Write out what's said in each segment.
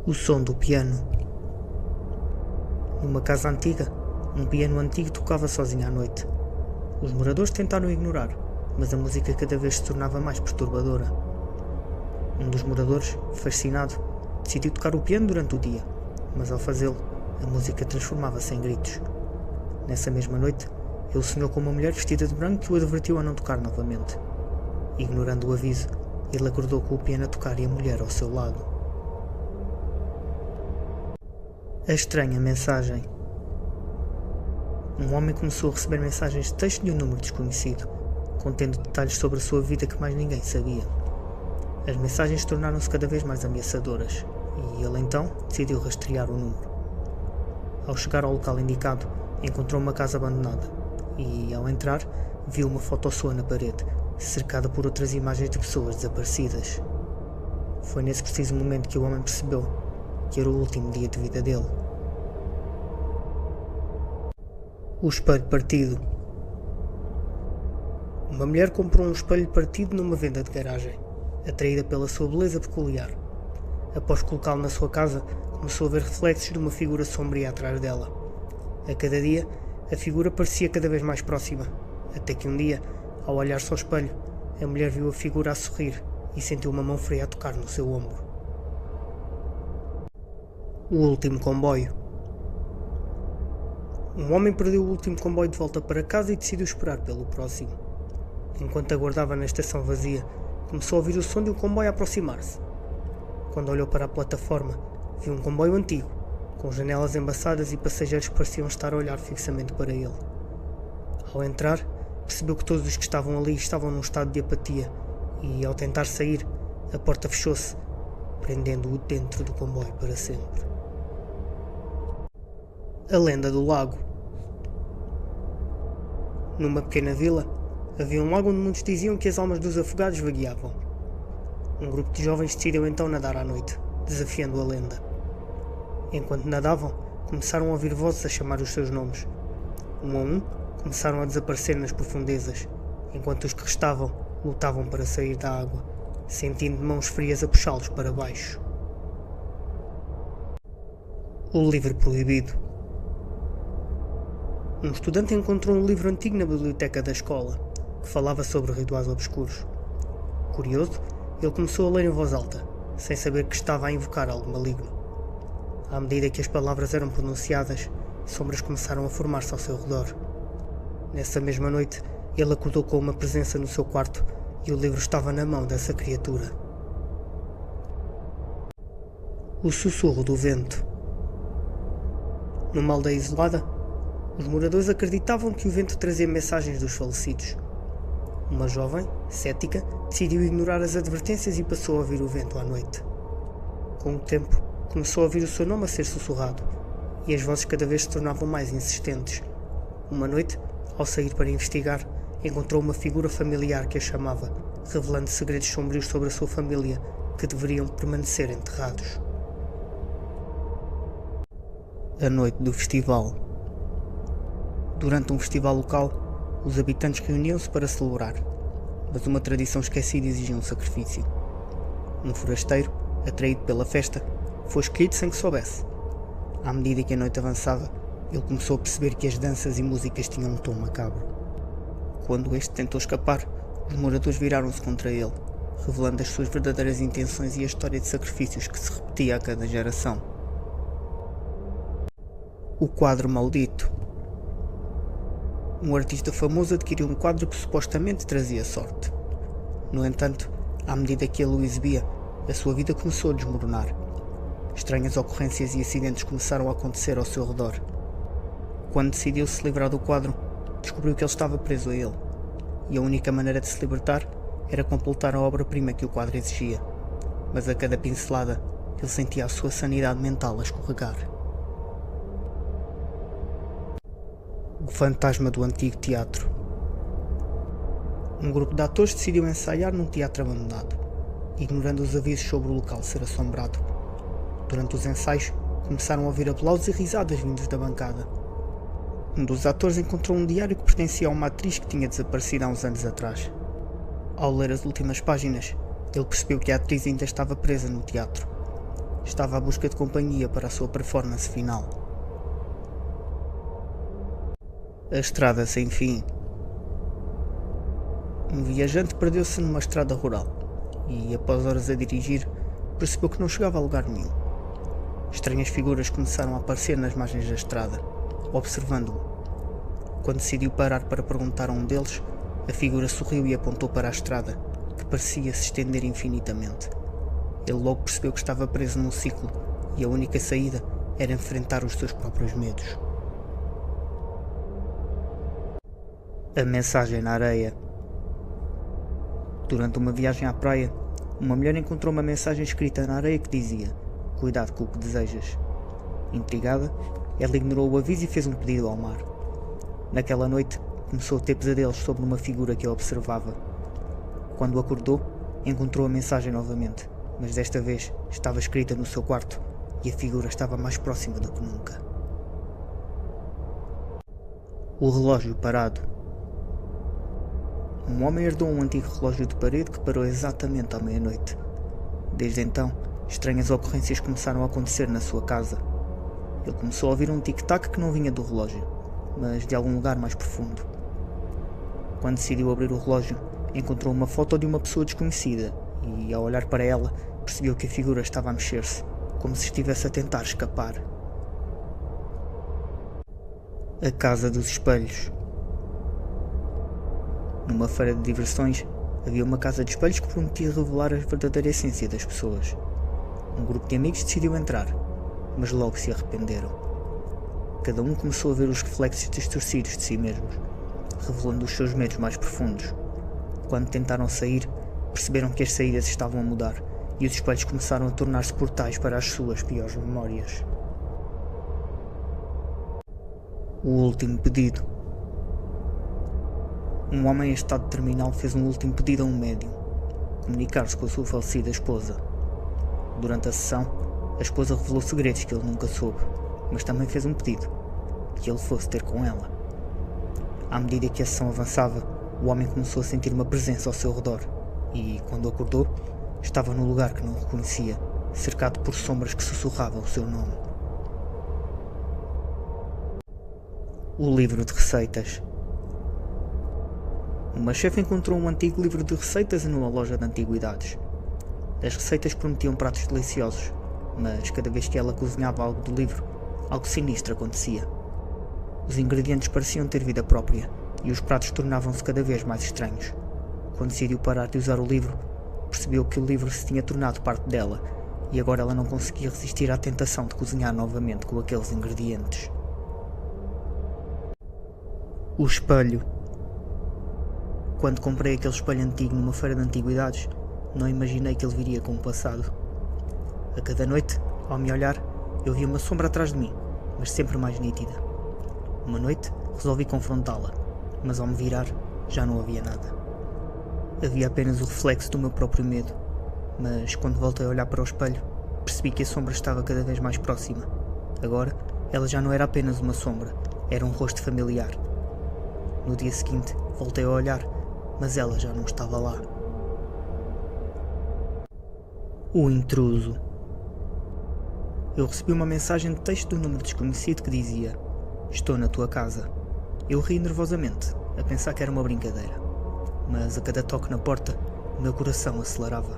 O som do piano. Numa casa antiga, um piano antigo tocava sozinho à noite. Os moradores tentaram ignorar, mas a música cada vez se tornava mais perturbadora. Um dos moradores, fascinado, decidiu tocar o piano durante o dia, mas ao fazê-lo, a música transformava-se em gritos. Nessa mesma noite, ele sonhou com uma mulher vestida de branco que o advertiu a não tocar novamente. Ignorando o aviso, ele acordou com o piano a tocar e a mulher ao seu lado. A estranha mensagem. Um homem começou a receber mensagens de texto de um número desconhecido, contendo detalhes sobre a sua vida que mais ninguém sabia. As mensagens tornaram-se cada vez mais ameaçadoras, e ele então decidiu rastrear o número. Ao chegar ao local indicado, encontrou uma casa abandonada, e ao entrar, viu uma foto sua na parede, cercada por outras imagens de pessoas desaparecidas. Foi nesse preciso momento que o homem percebeu que era o último dia de vida dele. O espelho partido. Uma mulher comprou um espelho partido numa venda de garagem, atraída pela sua beleza peculiar. Após colocá-lo na sua casa, começou a ver reflexos de uma figura sombria atrás dela. A cada dia, a figura parecia cada vez mais próxima, até que um dia, ao olhar-se ao espelho, a mulher viu a figura a sorrir e sentiu uma mão fria a tocar no seu ombro. O último comboio. Um homem perdeu o último comboio de volta para casa e decidiu esperar pelo próximo. Enquanto aguardava na estação vazia, começou a ouvir o som de um comboio a aproximar-se. Quando olhou para a plataforma, viu um comboio antigo, com janelas embaçadas e passageiros que pareciam estar a olhar fixamente para ele. Ao entrar, percebeu que todos os que estavam ali estavam num estado de apatia e, ao tentar sair, a porta fechou-se, prendendo-o dentro do comboio para sempre. A lenda do lago. Numa pequena vila, havia um lago onde muitos diziam que as almas dos afogados vagueavam. Um grupo de jovens decidiu então nadar à noite, desafiando a lenda. Enquanto nadavam, começaram a ouvir vozes a chamar os seus nomes. Um a um, começaram a desaparecer nas profundezas, enquanto os que restavam lutavam para sair da água, sentindo mãos frias a puxá-los para baixo. O livro proibido. Um estudante encontrou um livro antigo na biblioteca da escola, que falava sobre rituais obscuros. Curioso, ele começou a ler em voz alta, sem saber que estava a invocar algo maligno. À medida que as palavras eram pronunciadas, sombras começaram a formar-se ao seu redor. Nessa mesma noite, ele acordou com uma presença no seu quarto e o livro estava na mão dessa criatura. O sussurro do vento. Numa aldeia isolada, os moradores acreditavam que o vento trazia mensagens dos falecidos. Uma jovem, cética, decidiu ignorar as advertências e passou a ouvir o vento à noite. Com o tempo, começou a ouvir o seu nome a ser sussurrado, e as vozes cada vez se tornavam mais insistentes. Uma noite, ao sair para investigar, encontrou uma figura familiar que a chamava, revelando segredos sombrios sobre a sua família que deveriam permanecer enterrados. A noite do festival. Durante um festival local, os habitantes reuniam-se para celebrar, mas uma tradição esquecida exigia um sacrifício. Um forasteiro, atraído pela festa, foi escolhido sem que soubesse. À medida que a noite avançava, ele começou a perceber que as danças e músicas tinham um tom macabro. Quando este tentou escapar, os moradores viraram-se contra ele, revelando as suas verdadeiras intenções e a história de sacrifícios que se repetia a cada geração. O quadro maldito. Um artista famoso adquiriu um quadro que supostamente trazia sorte. No entanto, à medida que ele o exibia, a sua vida começou a desmoronar. Estranhas ocorrências e acidentes começaram a acontecer ao seu redor. Quando decidiu se livrar do quadro, descobriu que ele estava preso a ele, e a única maneira de se libertar era completar a obra-prima que o quadro exigia. Mas a cada pincelada, ele sentia a sua sanidade mental a escorregar. O fantasma do antigo teatro. Um grupo de atores decidiu ensaiar num teatro abandonado, ignorando os avisos sobre o local ser assombrado. Durante os ensaios, começaram a ouvir aplausos e risadas vindos da bancada. Um dos atores encontrou um diário que pertencia a uma atriz que tinha desaparecido há uns anos atrás. Ao ler as últimas páginas, ele percebeu que a atriz ainda estava presa no teatro. estava à busca de companhia para a sua performance final. A estrada sem fim. Um viajante perdeu-se numa estrada rural e, após horas a dirigir, percebeu que não chegava a lugar nenhum. Estranhas figuras começaram a aparecer nas margens da estrada, observando-o. Quando decidiu parar para perguntar a um deles, a figura sorriu e apontou para a estrada, que parecia se estender infinitamente. Ele logo percebeu que estava preso num ciclo e a única saída era enfrentar os seus próprios medos. A mensagem na areia. Durante uma viagem à praia, uma mulher encontrou uma mensagem escrita na areia que dizia: "Cuidado com o que desejas." Intrigada, ela ignorou o aviso e fez um pedido ao mar. Naquela noite, começou a ter pesadelos sobre uma figura que a observava. Quando acordou, encontrou a mensagem novamente, mas desta vez estava escrita no seu quarto e a figura estava mais próxima do que nunca. O relógio parado. Um homem herdou um antigo relógio de parede que parou exatamente à meia-noite. Desde então, estranhas ocorrências começaram a acontecer na sua casa. Ele começou a ouvir um tic-tac que não vinha do relógio, mas de algum lugar mais profundo. Quando decidiu abrir o relógio, encontrou uma foto de uma pessoa desconhecida e, ao olhar para ela, percebeu que a figura estava a mexer-se, como se estivesse a tentar escapar. A Casa dos Espelhos. Numa feira de diversões, havia uma casa de espelhos que prometia revelar a verdadeira essência das pessoas. Um grupo de amigos decidiu entrar, mas logo se arrependeram. Cada um começou a ver os reflexos distorcidos de si mesmos, revelando os seus medos mais profundos. Quando tentaram sair, perceberam que as saídas estavam a mudar e os espelhos começaram a tornar-se portais para as suas piores memórias. O último pedido. Um homem em estado terminal fez um último pedido a um médium: comunicar-se com a sua falecida esposa. Durante a sessão, a esposa revelou segredos que ele nunca soube, mas também fez um pedido: que ele fosse ter com ela. À medida que a sessão avançava, o homem começou a sentir uma presença ao seu redor e, quando acordou, estava num lugar que não reconhecia, cercado por sombras que sussurravam o seu nome. O livro de receitas. Uma chefe encontrou um antigo livro de receitas numa loja de antiguidades. As receitas prometiam pratos deliciosos, mas cada vez que ela cozinhava algo do livro, algo sinistro acontecia. Os ingredientes pareciam ter vida própria e os pratos tornavam-se cada vez mais estranhos. Quando decidiu parar de usar o livro, percebeu que o livro se tinha tornado parte dela e agora ela não conseguia resistir à tentação de cozinhar novamente com aqueles ingredientes. O espelho. Quando comprei aquele espelho antigo numa feira de antiguidades, não imaginei que ele viria com o passado. A cada noite, ao me olhar, eu via uma sombra atrás de mim, mas sempre mais nítida. Uma noite, resolvi confrontá-la, mas ao me virar, já não havia nada. Havia apenas o reflexo do meu próprio medo, mas quando voltei a olhar para o espelho, percebi que a sombra estava cada vez mais próxima. Agora, ela já não era apenas uma sombra, era um rosto familiar. No dia seguinte, voltei a olhar, mas ela já não estava lá. O intruso. Eu recebi uma mensagem de texto de um número desconhecido que dizia: "Estou na tua casa." Eu ri nervosamente, a pensar que era uma brincadeira, mas a cada toque na porta, o meu coração acelerava.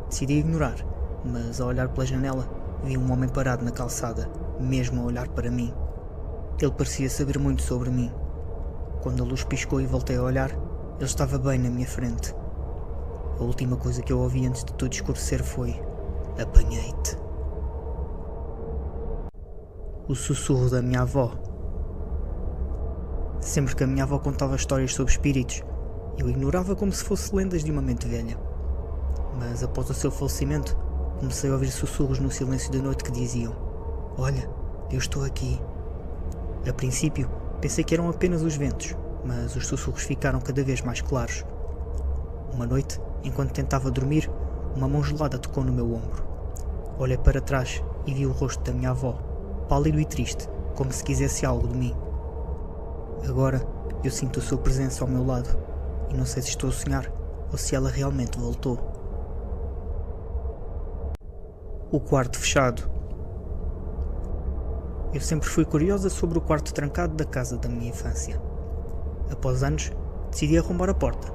Decidi ignorar, mas ao olhar pela janela, vi um homem parado na calçada, mesmo a olhar para mim. Ele parecia saber muito sobre mim. Quando a luz piscou e voltei a olhar, ele estava bem na minha frente. A última coisa que eu ouvi antes de tudo escurecer foi: "Apanhei-te." O sussurro da minha avó. Sempre que a minha avó contava histórias sobre espíritos, eu ignorava como se fossem lendas de uma mente velha. Mas após o seu falecimento, comecei a ouvir sussurros no silêncio da noite que diziam: "Olha, eu estou aqui." A princípio, pensei que eram apenas os ventos, mas os sussurros ficaram cada vez mais claros. Uma noite, enquanto tentava dormir, uma mão gelada tocou no meu ombro. Olhei para trás e vi o rosto da minha avó, pálido e triste, como se quisesse algo de mim. Agora, eu sinto a sua presença ao meu lado, e não sei se estou a sonhar ou se ela realmente voltou. O quarto fechado. Eu sempre fui curiosa sobre o quarto trancado da casa da minha infância. Após anos, decidi arrombar a porta.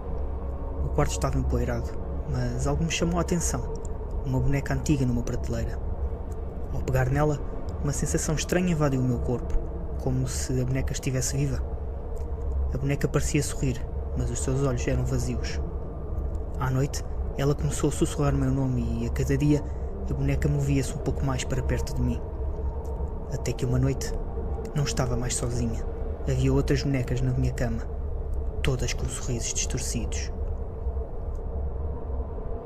O quarto estava empoeirado, mas algo me chamou a atenção. Uma boneca antiga numa prateleira. Ao pegar nela, uma sensação estranha invadiu o meu corpo, como se a boneca estivesse viva. A boneca parecia sorrir, mas os seus olhos eram vazios. À noite, ela começou a sussurrar meu nome e, a cada dia, a boneca movia-se um pouco mais para perto de mim. Até que uma noite, não estava mais sozinha. Havia outras bonecas na minha cama, todas com sorrisos distorcidos.